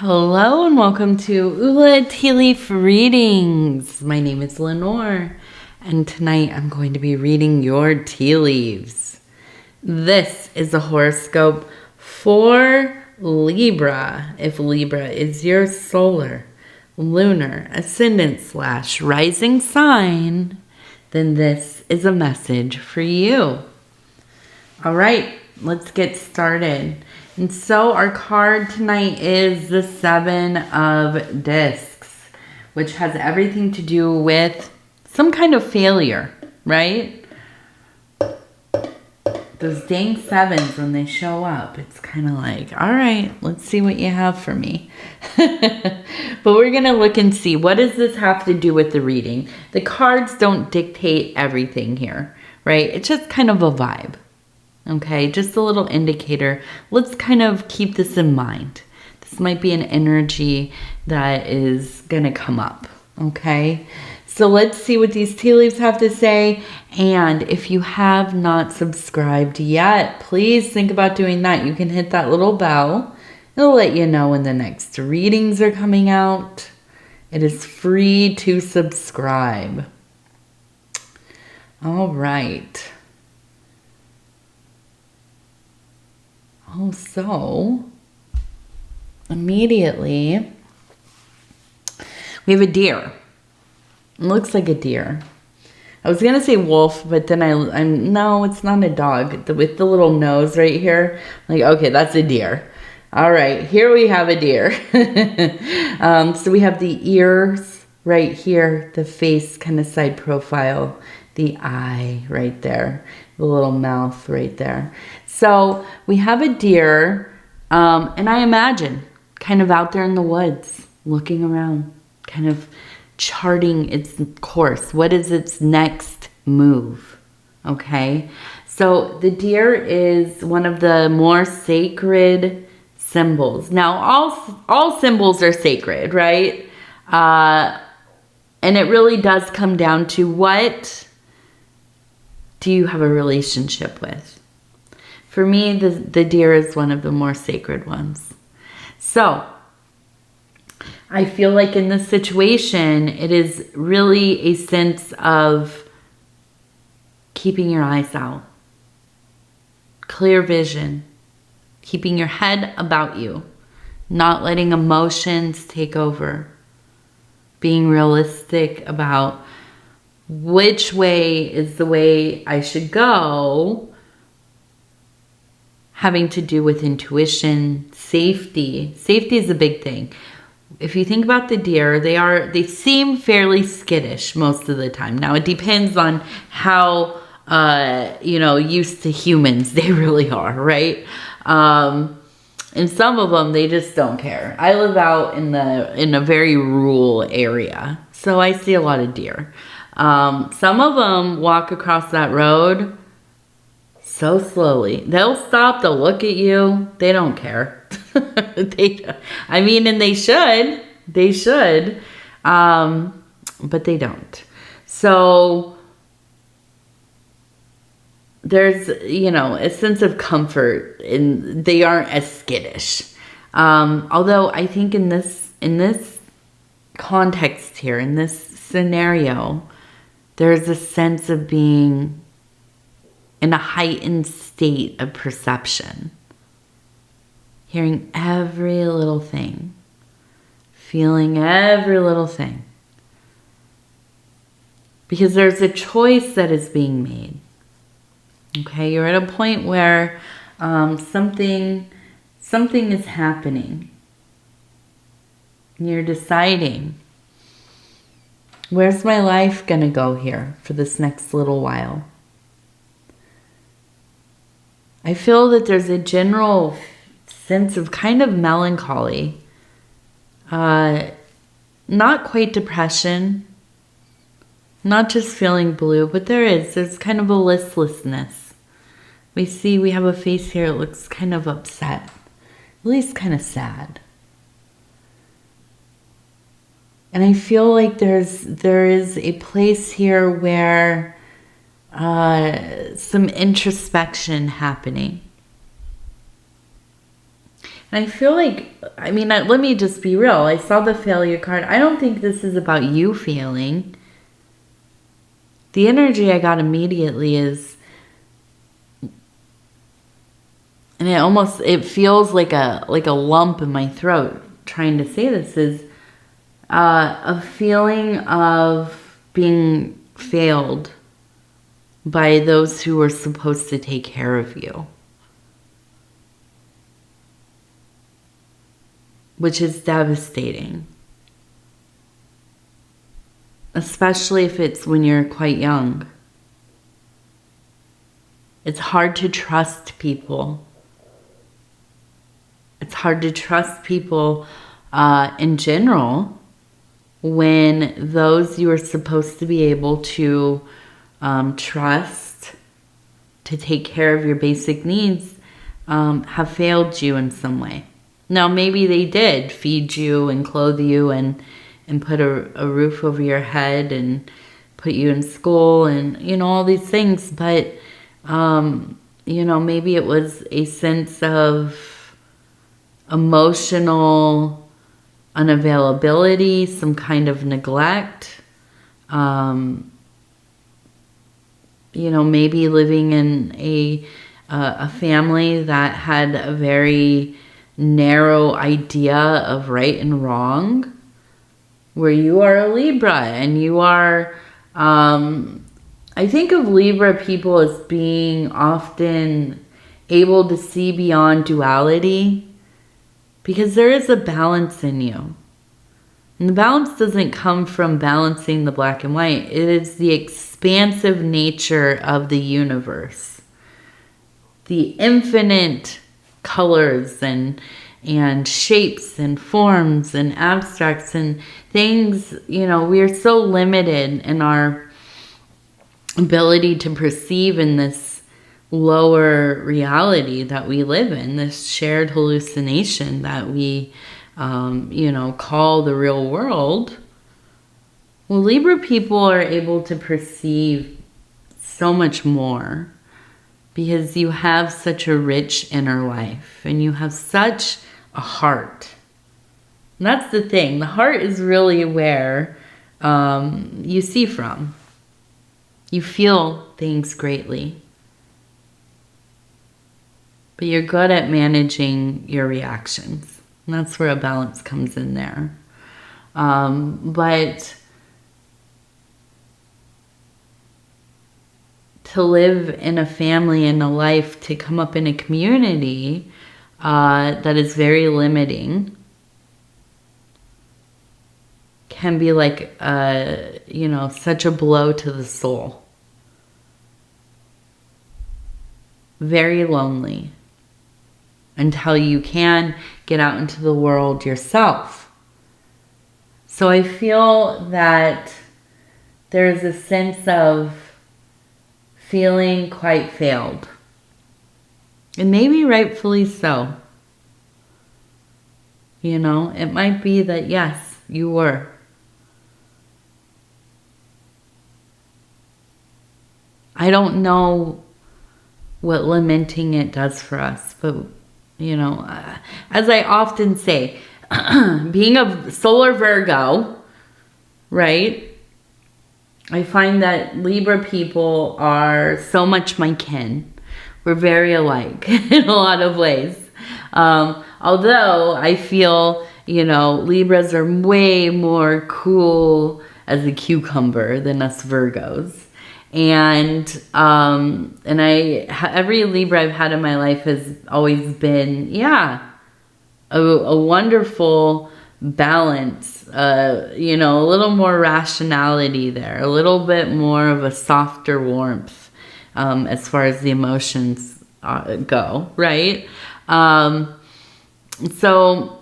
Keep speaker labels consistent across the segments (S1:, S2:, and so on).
S1: Hello and welcome to Ula Tea Leaf Readings. My name is Lenore and tonight I'm going to be reading your tea leaves. This is a horoscope for Libra. If Libra is your solar, lunar, ascendant / rising sign, then this is a message for you. All right, let's get started. And so our card tonight is the Seven of Discs, which has everything to do with some kind of failure, right? Those dang sevens, when they show up, it's kind of like, all right, let's see what you have for me. But we're going to look and see, what does this have to do with the reading? The cards don't dictate everything here, right? It's just kind of a vibe. Okay, just a little indicator. Let's kind of keep this in mind. This might be an energy that is going to come up. Okay, so let's see what these tea leaves have to say. And if you have not subscribed yet, please think about doing that. You can hit that little bell. It'll let you know when the next readings are coming out. It is free to subscribe. All right. Oh, so immediately we have a deer. It looks like a deer. I was gonna say wolf, but then I'm no, it's not a dog. With the little nose right here, I'm like, okay, that's a deer. All right, here we have a deer. So we have the ears right here, the face kind of side profile, the eye right there, the little mouth right there. So we have a deer, and I imagine kind of out there in the woods, looking around, kind of charting its course. What is its next move? Okay, so the deer is one of the more sacred symbols. Now, all symbols are sacred, right? And it really does come down to, what do you have a relationship with? For me, the deer is one of the more sacred ones. So I feel like in this situation, it is really a sense of keeping your eyes out, clear vision, keeping your head about you, not letting emotions take over, being realistic about which way is the way I should go, having to do with intuition, safety. Safety is a big thing. If you think about the deer, they seem fairly skittish most of the time. Now it depends on how used to humans they really are, right? And some of them, they just don't care. I live out in a very rural area, so I see a lot of deer. Some of them walk across that road so slowly. They'll stop, they'll look at you. They don't care. And they should. They should. But they don't. So there's, a sense of comfort, and they aren't as skittish. Although I think in this context here, in this scenario, there's a sense of being in a heightened state of perception, hearing every little thing, feeling every little thing, because there's a choice that is being made. Okay, you're at a point where something is happening. You're deciding, where's my life gonna go here for this next little while? I feel that there's a general sense of kind of melancholy, not quite depression, not just feeling blue, but there's kind of a listlessness. We have a face here that looks kind of upset, at least kind of sad. And I feel like there is a place here where some introspection happening. And I feel like, I mean, let me just be real. I saw the failure card. I don't think this is about you failing. The energy I got immediately is, and it feels like a lump in my throat trying to say this, is a feeling of being failed by those who were supposed to take care of you. Which is devastating. Especially if it's when you're quite young. It's hard to trust people. It's hard to trust people in general when those you are supposed to be able to trust to take care of your basic needs have failed you in some way. Now, maybe they did feed you and clothe you and put a roof over your head and put you in school and, you know, all these things. But, you know, maybe it was a sense of emotional unavailability, some kind of neglect. You know, maybe living in a family that had a very narrow idea of right and wrong, where you are a Libra and you are, I think of Libra people as being often able to see beyond duality, because there is a balance in you. And the balance doesn't come from balancing the black and white. It is the expansive nature of the universe. The infinite colors and shapes and forms and abstracts and things, you know, we are so limited in our ability to perceive in this lower reality that we live in, this shared hallucination that we, you know, call the real world. Well, Libra people are able to perceive so much more because you have such a rich inner life and you have such a heart. And that's the thing. The heart is really where you see from. You feel things greatly. But you're good at managing your reactions. And that's where a balance comes in there. But to live in a family and a life, to come up in a community that is very limiting, can be like, you know, such a blow to the soul. Very lonely until you can get out into the world yourself. So I feel that there's a sense of feeling quite failed. And maybe rightfully so. You know, it might be that, yes, you were. I don't know what lamenting it does for us, but, you know, as I often say, being a solar Virgo, right? I find that Libra people are so much my kin. We're very alike in a lot of ways. Although I feel, you know, Libras are way more cool as a cucumber than us Virgos. And every Libra I've had in my life has always been, a wonderful balance, you know, a little more rationality there, a little bit more of a softer warmth as far as the emotions go, right? So,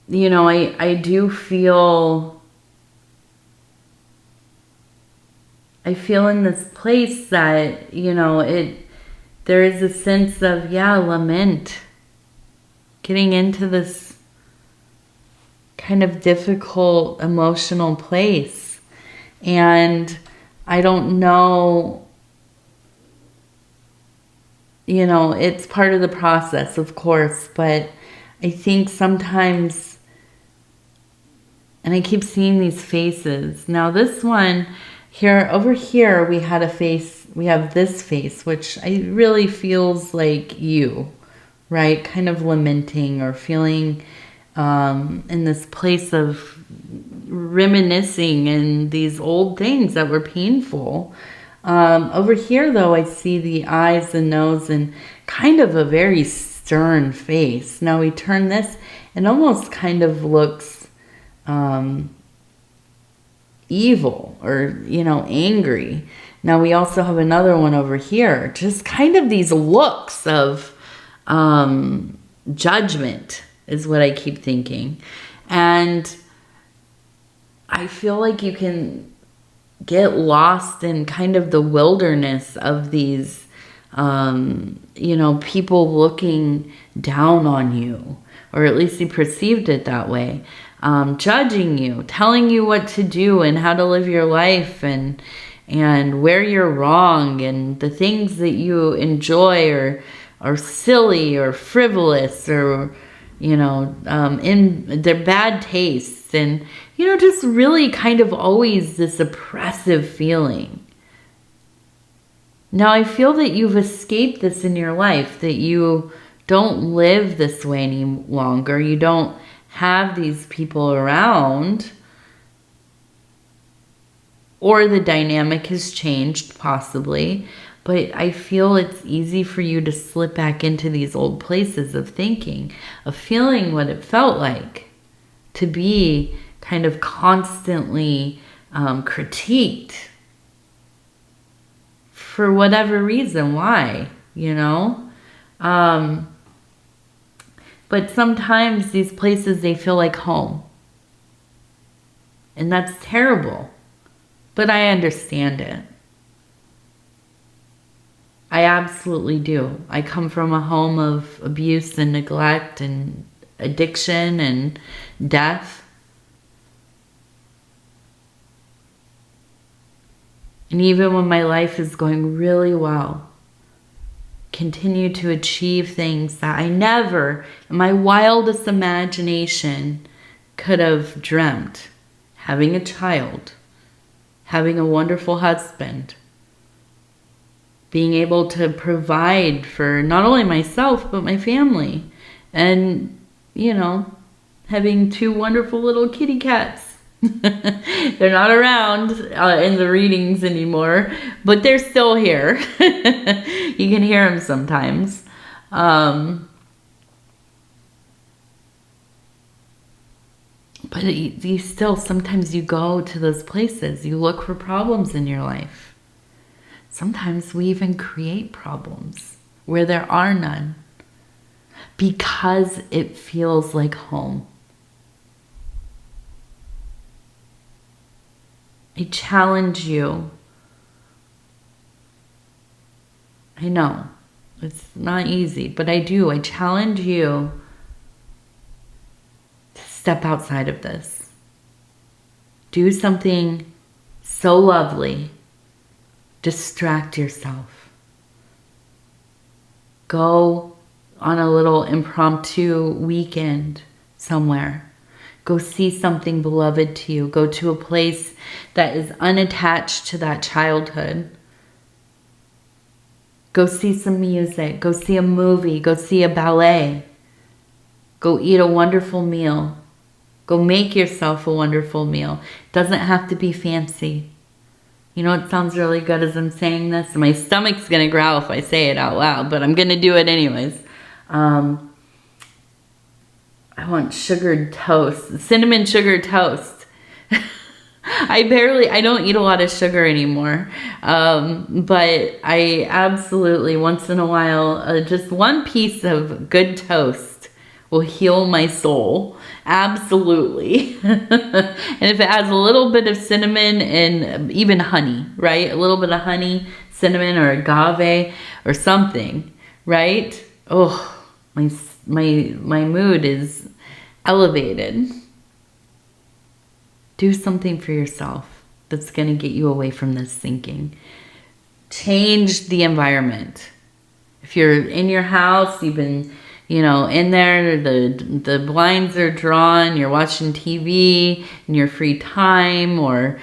S1: you know, I do feel, in this place that, you know, there is a sense of, lament, getting into this kind of difficult emotional place. And I don't know, you know, it's part of the process, of course, but I think sometimes, and I keep seeing these faces. Now this one here, over here, we had a face, we have this face, which I really feels like you, right? Kind of lamenting or feeling in this place of reminiscing and these old things that were painful. Over here, though, I see the eyes and nose and kind of a very stern face. Now we turn this, it almost kind of looks evil or, you know, angry. Now we also have another one over here, just kind of these looks of judgment is what I keep thinking. And I feel like you can get lost in kind of the wilderness of these, you know, people looking down on you, or at least you perceived it that way, judging you, telling you what to do and how to live your life, and where you're wrong, and the things that you enjoy or silly or frivolous, or, you know, in their bad tastes, and, you know, just really kind of always this oppressive feeling. Now I feel that you've escaped this in your life, that you don't live this way any longer. You don't have these people around, or the dynamic has changed possibly, but I feel it's easy for you to slip back into these old places of thinking, of feeling what it felt like to be kind of constantly critiqued for whatever reason. Why, you know? But sometimes these places, they feel like home. And that's terrible. But I understand it. I absolutely do. I come from a home of abuse and neglect and addiction and death. And even when my life is going really well, continue to achieve things that I never, in my wildest imagination, could have dreamt. Having a child, having a wonderful husband, being able to provide for not only myself, but my family. And, you know, having 2 wonderful little kitty cats. They're not around in the readings anymore, but they're still here. You can hear them sometimes. But you still, sometimes you go to those places, you look for problems in your life. Sometimes we even create problems where there are none, because it feels like home. I challenge you. I know it's not easy, but I challenge you to step outside of this. Do something so lovely. Distract yourself. Go on a little impromptu weekend somewhere. Go see something beloved to you. Go to a place that is unattached to that childhood. Go see some music. Go see a movie. Go see a ballet. Go eat a wonderful meal. Go make yourself a wonderful meal. It doesn't have to be fancy. You know, it sounds really good as I'm saying this. My stomach's going to growl if I say it out loud, but I'm going to do it anyways. I want sugared toast, cinnamon sugar toast. I don't eat a lot of sugar anymore. But I absolutely, once in a while, just one piece of good toast will heal my soul. Absolutely. And if it has a little bit of cinnamon and even honey, right? A little bit of honey, cinnamon, or agave or something, right? Oh, my mood is elevated. Do something for yourself that's going to get you away from this thinking. Change the environment. If you're in your house, you've been, in there, the blinds are drawn, you're watching TV in your free time, or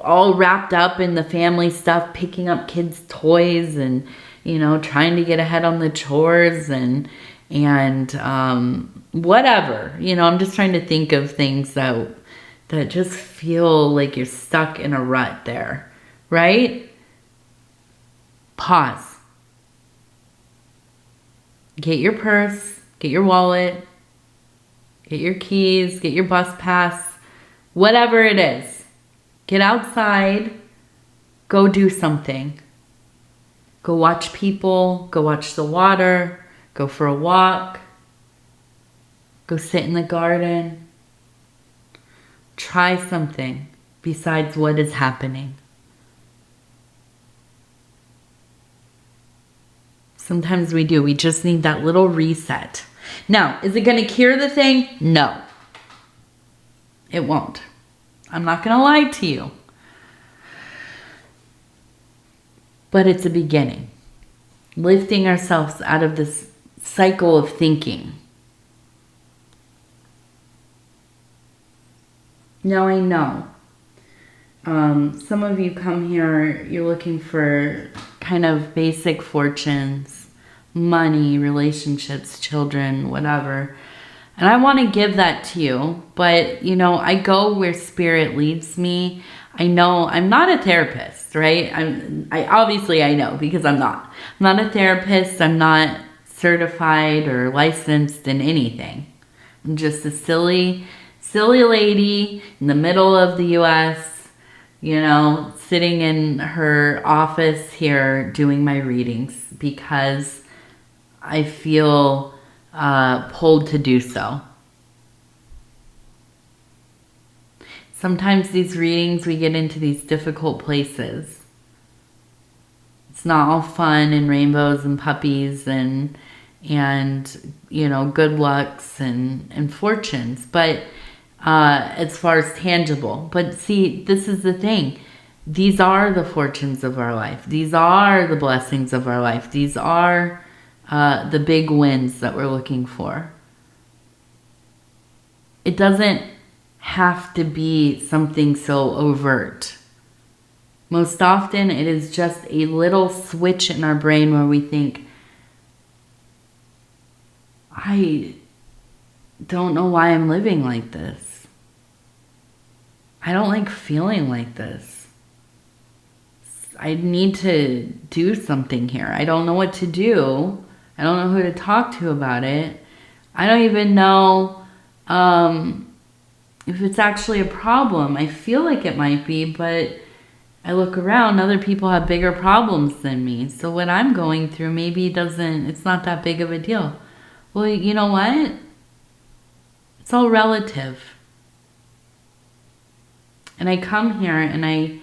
S1: all wrapped up in the family stuff, picking up kids' toys and, trying to get ahead on the chores and whatever. I'm just trying to think of things that just feel like you're stuck in a rut there, right? Pause. Get your purse, get your wallet, get your keys, get your bus pass, whatever it is. Get outside, go do something. Go watch people, go watch the water, go for a walk, go sit in the garden. Try something besides what is happening. Sometimes we do. We just need that little reset. Now, is it going to cure the thing? No. It won't. I'm not going to lie to you. But it's a beginning. Lifting ourselves out of this cycle of thinking. Now I know. Some of you come here, you're looking for kind of basic fortunes, money, relationships, children, whatever. And I want to give that to you, but I go where spirit leads me. I know I'm not a therapist, right? I know because I'm not. I'm not a therapist. I'm not certified or licensed in anything. I'm just a silly lady in the middle of the US, sitting in her office here doing my readings because I feel pulled to do so. Sometimes these readings, we get into these difficult places. It's not all fun and rainbows and puppies and good lucks and fortunes, but as far as tangible. But see, this is the thing. These are the fortunes of our life. These are the blessings of our life. These are the big wins that we're looking for. It doesn't have to be something so overt. Most often it is just a little switch in our brain where we think, I don't know why I'm living like this. I don't like feeling like this. I need to do something here. I don't know what to do. I don't know who to talk to about it. I don't even know if it's actually a problem. I feel like it might be, but I look around, other people have bigger problems than me. So what I'm going through maybe it's not that big of a deal. Well, you know what? It's all relative. And I come here and I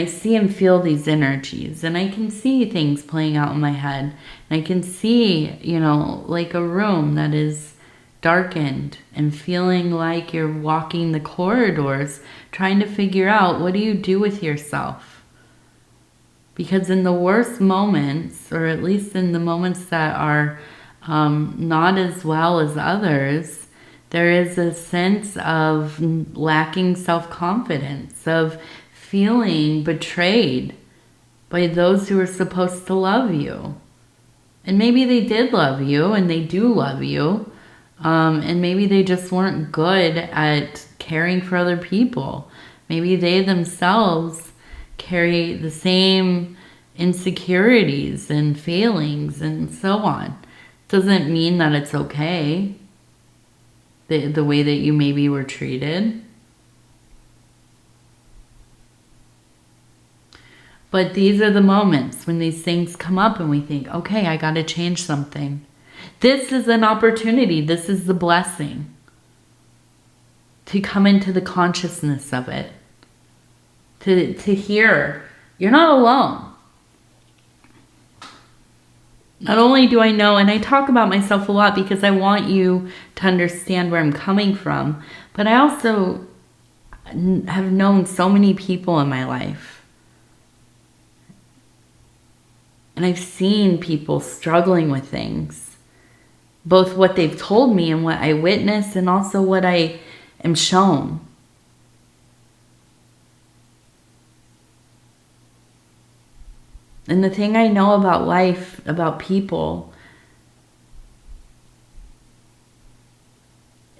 S1: see and feel these energies, and I can see things playing out in my head. And I can see, like a room that is darkened and feeling like you're walking the corridors, trying to figure out, what do you do with yourself? Because in the worst moments, or at least in the moments that are not as well as others, there is a sense of lacking self-confidence, of feeling betrayed by those who are supposed to love you. And maybe they did love you, and they do love you, and maybe they just weren't good at caring for other people. Maybe they themselves carry the same insecurities and failings and so on. Doesn't mean that it's okay, the way that you maybe were treated. But these are the moments when these things come up and we think, okay, I got to change something. This is an opportunity. This is the blessing to come into the consciousness of it. To hear, you're not alone. Not only do I know, and I talk about myself a lot because I want you to understand where I'm coming from, but I also have known so many people in my life. And I've seen people struggling with things, both what they've told me and what I witness, and also what I am shown. And the thing I know about life, about people,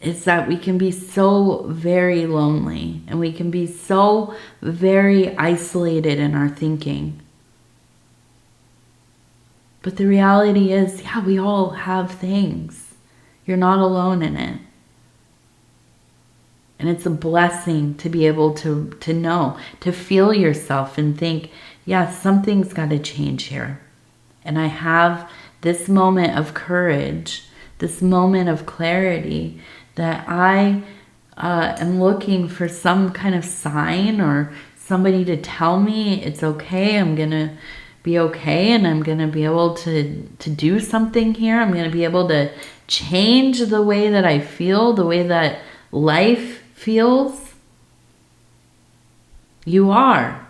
S1: is that we can be so very lonely, and we can be so very isolated in our thinking. But the reality is, yeah, we all have things. You're not alone in it. And it's a blessing to be able to know, to feel yourself and think, yeah, something's got to change here. And I have this moment of courage, this moment of clarity, that I am looking for some kind of sign or somebody to tell me it's okay, I'm going to be okay, and I'm going to be able to do something here. I'm going to be able to change the way that I feel, the way that life feels. You are.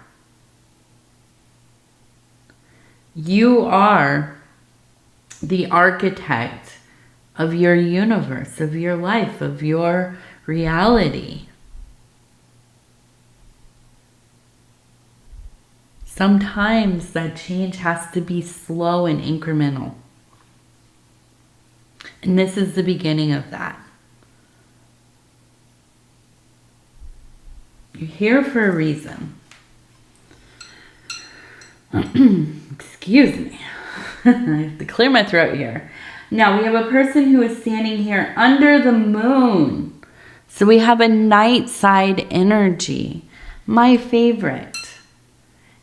S1: You are the architect of your universe, of your life, of your reality. Sometimes that change has to be slow and incremental. And this is the beginning of that. You're here for a reason. Excuse me. I have to clear my throat here. Now we have a person who is standing here under the moon. So we have a night side energy. My favorite.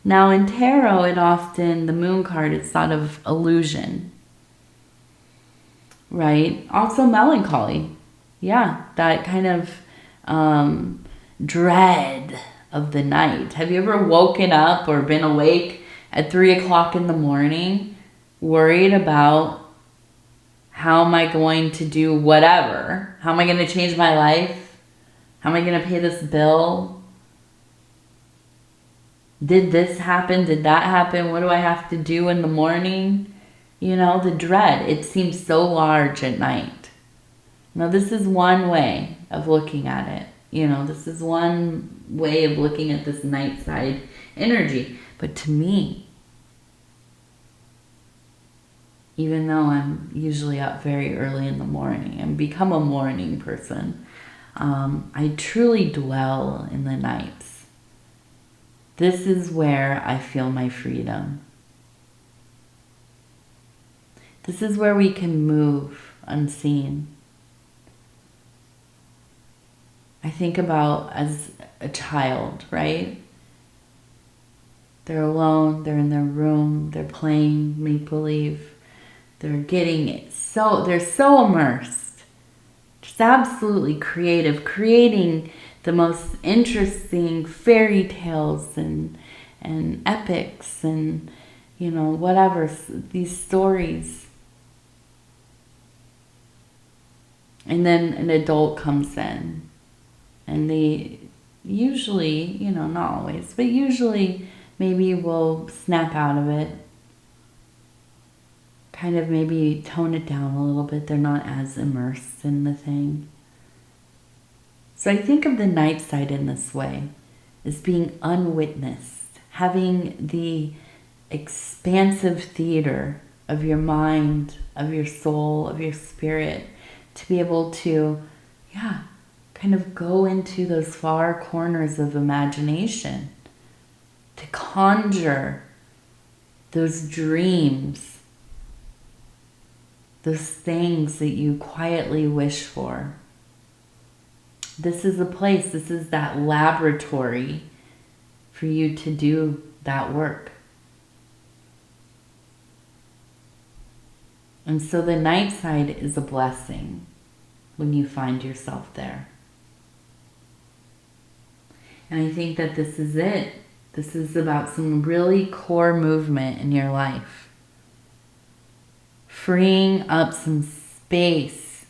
S1: Now in tarot, the moon card is thought of illusion. Right? Also melancholy. Yeah, that kind of dread of the night. Have you ever woken up or been awake at 3 o'clock in the morning, worried about how am I going to do whatever? How am I going to change my life? How am I going to pay this bill? Did this happen? Did that happen? What do I have to do in the morning? You know, the dread. It seems so large at night. Now, this is one way of looking at it. You know, this is one way of looking at this night side energy. But to me, even though I'm usually up very early in the morning and become a morning person, I truly dwell in the nights. This is where I feel my freedom. This is where we can move unseen. I think about as a child, right? They're alone, they're in their room, they're playing make-believe. They're they're so immersed. Just absolutely creative, creating the most interesting fairy tales and epics and, you know, whatever, these stories. And then an adult comes in and they usually, you know, not always, but usually maybe will snap out of it. Kind of maybe tone it down a little bit. They're not as immersed in the thing. So I think of the night side in this way, as being unwitnessed, having the expansive theater of your mind, of your soul, of your spirit, to be able to, kind of go into those far corners of imagination, to conjure those dreams, those things that you quietly wish for. This is a place, this is that laboratory for you to do that work. And so the night side is a blessing when you find yourself there. And I think that this is it. This is about some really core movement in your life. Freeing up some space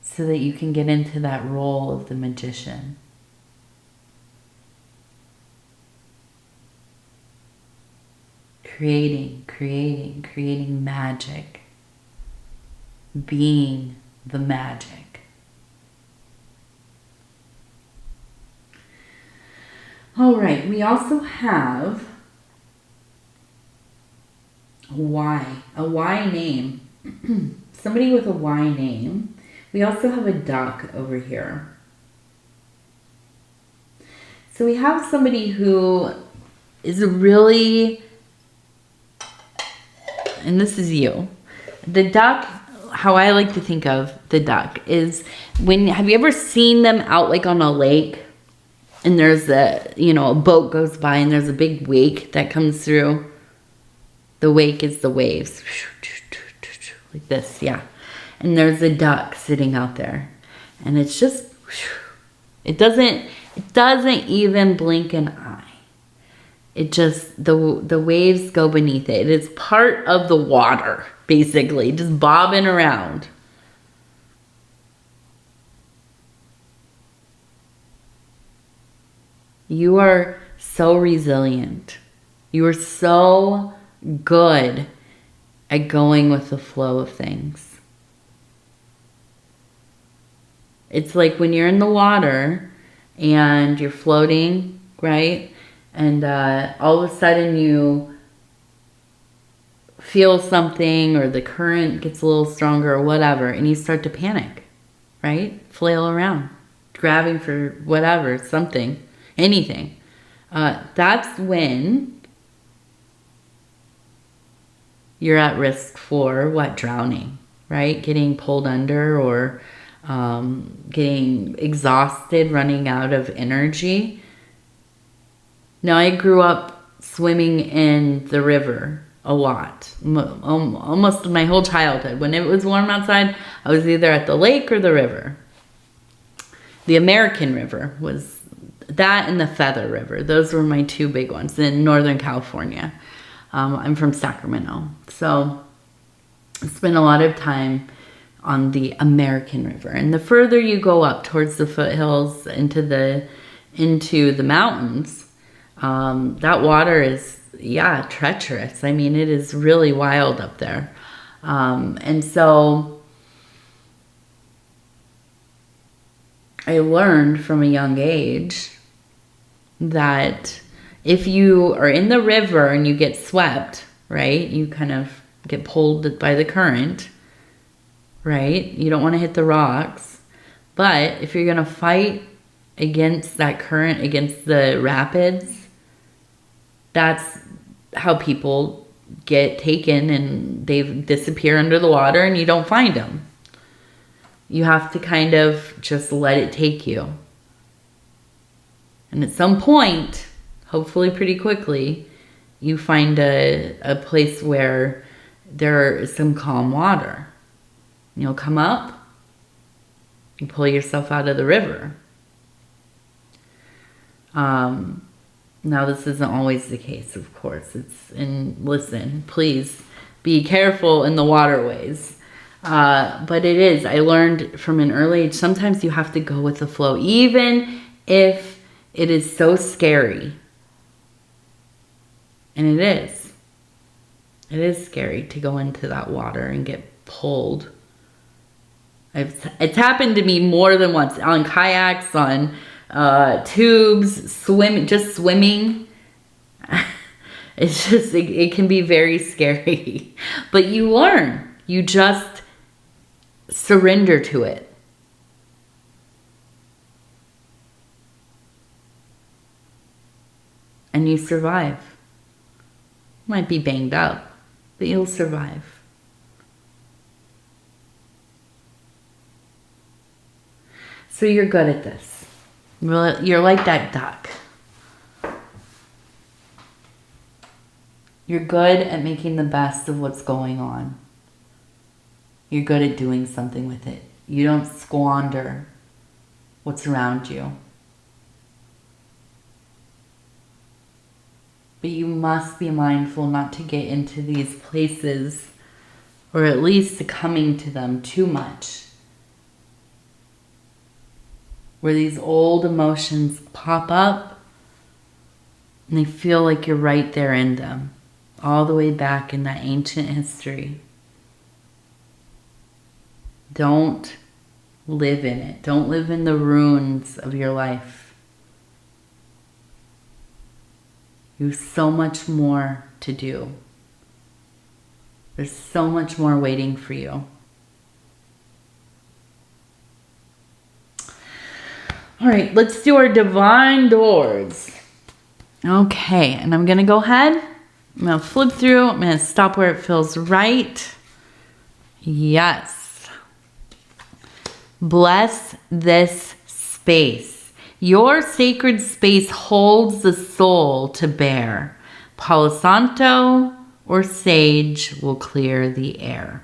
S1: so that you can get into that role of the magician. creating magic. Being the magic. All right, we also have a Y name. Somebody with a Y name. We also have a duck over here. So we have somebody who is really, and this is you. The duck, how I like to think of the duck is have you ever seen them out like on a lake and there's a boat goes by and there's a big wake that comes through? The wake is the waves. Like this, yeah. And there's a duck sitting out there. And it's just, it doesn't even blink an eye. It just, the waves go beneath it. It is part of the water, basically, just bobbing around. You are so resilient. You are so good at going with the flow of things. It's like when you're in the water and you're floating, right? And all of a sudden you feel something or the current gets a little stronger or whatever and you start to panic, right? Flail around, grabbing for whatever, something, anything. That's when you're at risk for drowning, right? Getting pulled under or getting exhausted, running out of energy. Now, I grew up swimming in the river a lot, almost my whole childhood. When it was warm outside, I was either at the lake or the river. The American River was that, and the Feather River. Those were my two big ones in Northern California. I'm from Sacramento, so I spent a lot of time on the American River. And the further you go up towards the foothills into the mountains, that water is, treacherous. I mean, it is really wild up there. And so I learned from a young age that if you are in the river and you get swept, right, you kind of get pulled by the current, right? You don't want to hit the rocks. But if you're going to fight against that current, against the rapids, that's how people get taken and they disappear under the water and you don't find them. You have to kind of just let it take you. And at some point, hopefully pretty quickly, you find a place where there is some calm water. You'll come up, you pull yourself out of the river. Now, this isn't always the case, of course. Listen, please be careful in the waterways. But it is. I learned from an early age, sometimes you have to go with the flow, even if it is so scary. And it is. It is scary to go into that water and get pulled. It's happened to me more than once on kayaks, on tubes, swimming. It's just, it can be very scary. But you learn. You just surrender to it. And you survive. Might be banged up, but you'll survive. So you're good at this. You're like that duck. You're good at making the best of what's going on. You're good at doing something with it. You don't squander what's around you. But you must be mindful not to get into these places, or at least succumbing to them too much, where these old emotions pop up and they feel like you're right there in them all the way back in that ancient history. Don't live in it. Don't live in the ruins of your life. You have so much more to do. There's so much more waiting for you. All right, let's do our divine doors. Okay, and I'm going to go ahead. I'm going to flip through. I'm going to stop where it feels right. Yes. Bless this space. Your sacred space holds the soul to bear. Palo Santo or sage will clear the air.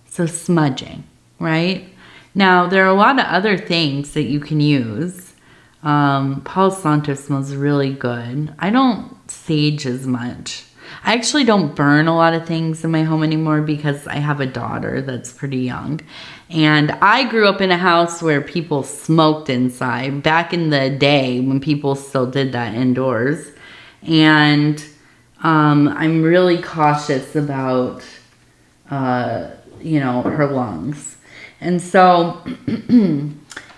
S1: So smudging, right? Now, there are a lot of other things that you can use. Palo Santo smells really good. I don't sage as much. I actually don't burn a lot of things in my home anymore because I have a daughter that's pretty young. And I grew up in a house where people smoked inside back in the day when people still did that indoors. And I'm really cautious about, her lungs. And so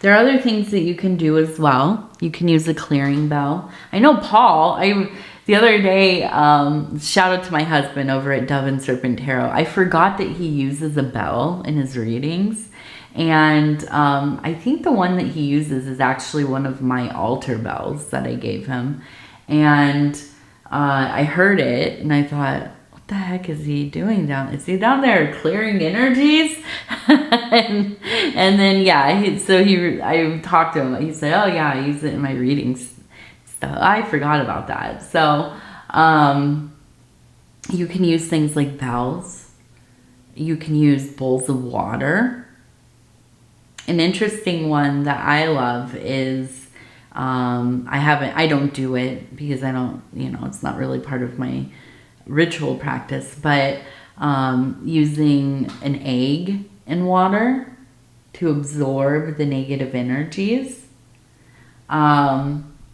S1: there are other things that you can do as well. You can use a clearing bell. I know Paul, the other day, shout out to my husband over at Dove and Serpent Tarot. I forgot that he uses a bell in his readings. And I think the one that he uses is actually one of my altar bells that I gave him. And I heard it and I thought, what the heck is he doing is he down there clearing energies? and then, yeah, I talked to him. He said, oh yeah, I use it in my readings. So I forgot about that. So you can use things like bells. You can use bowls of water. An interesting one that I love is, I don't do it because I don't, it's not really part of my ritual practice, but using an egg in water to absorb the negative energies.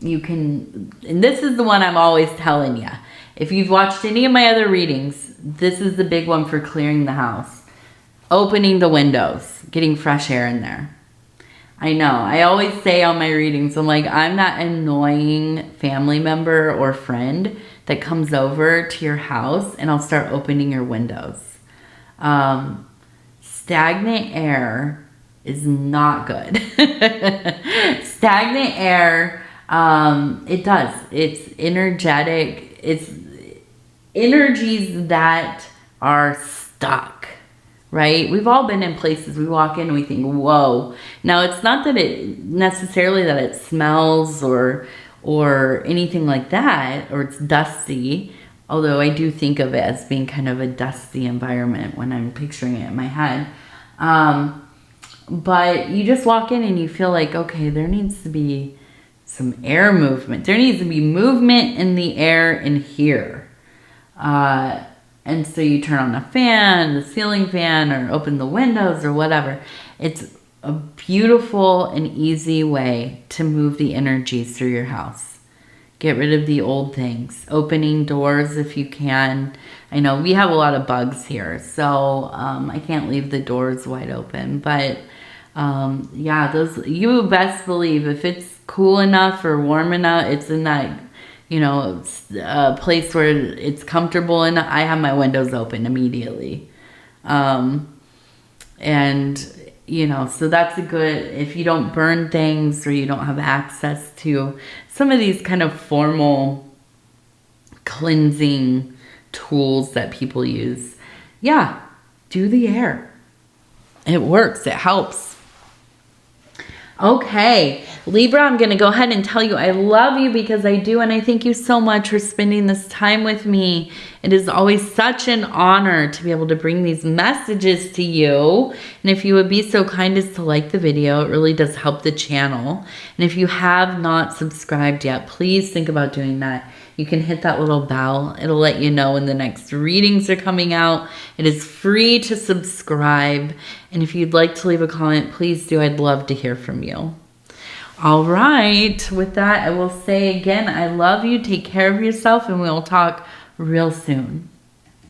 S1: You can, and this is the one I'm always telling you. If you've watched any of my other readings, this is the big one for clearing the house. Opening the windows, getting fresh air in there. I know, I always say on my readings, I'm like, I'm that annoying family member or friend that comes over to your house and I'll start opening your windows. Stagnant air is not good. Stagnant air, it's energetic. It's energies that are stuck, right? We've all been in places we walk in and we think, whoa. Now, it's not that it necessarily that it smells or anything like that, or it's dusty, although I do think of it as being kind of a dusty environment when I'm picturing it in my head. But you just walk in and you feel like, okay, there needs to be some air movement. There needs to be movement in the air in here. And so you turn on the fan, the ceiling fan, or open the windows or whatever. It's a beautiful and easy way to move the energies through your house. Get rid of the old things. Opening doors if you can. I know we have a lot of bugs here, so I can't leave the doors wide open. But yeah, those, you best believe if it's cool enough or warm enough, it's in that, place where it's comfortable and I have my windows open immediately. So that's a good, if you don't burn things or you don't have access to some of these kind of formal cleansing tools that people use. Yeah, do the air. It works. It helps. Okay, Libra, I'm going to go ahead and tell you I love you because I do, and I thank you so much for spending this time with me. It is always such an honor to be able to bring these messages to you. And if you would be so kind as to like the video, it really does help the channel. And if you have not subscribed yet, please think about doing that. You can hit that little bell. It'll let you know when the next readings are coming out. It is free to subscribe. And if you'd like to leave a comment, please do. I'd love to hear from you. All right. With that, I will say again, I love you. Take care of yourself, and we'll talk real soon.